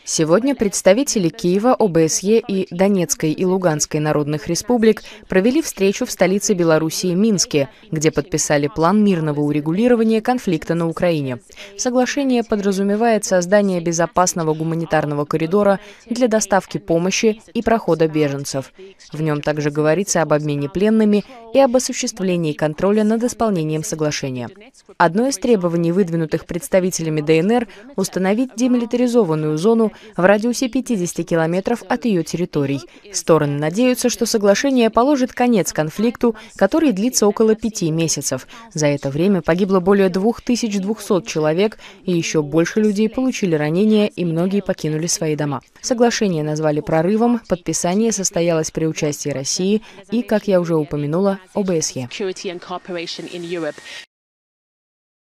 Сегодня представители Киева, ОБСЕ и Донецкой и Луганской народных республик провели встречу в столице Белоруссии Минске, где подписали план мирного урегулирования конфликта на Украине. Соглашение подразумевает создание безопасного гуманитарного коридора для доставки помощи и прохода беженцев. В нем также говорится об обмене пленными и об осуществлении контроля над исполнением соглашения. Одно из требований, выдвинутых представителями ДНР, установить демилитаризованную зону в радиусе 50 километров от ее территорий. Стороны надеются, что соглашение положит конец конфликту, который длится около 5 месяцев. За это время погибло более 2200 человек, и еще больше людей получили ранения, и многие покинули свои дома. Соглашение назвали прорывом, подписание состоялось при участии России и, как я уже упомянула, ОБСЕ.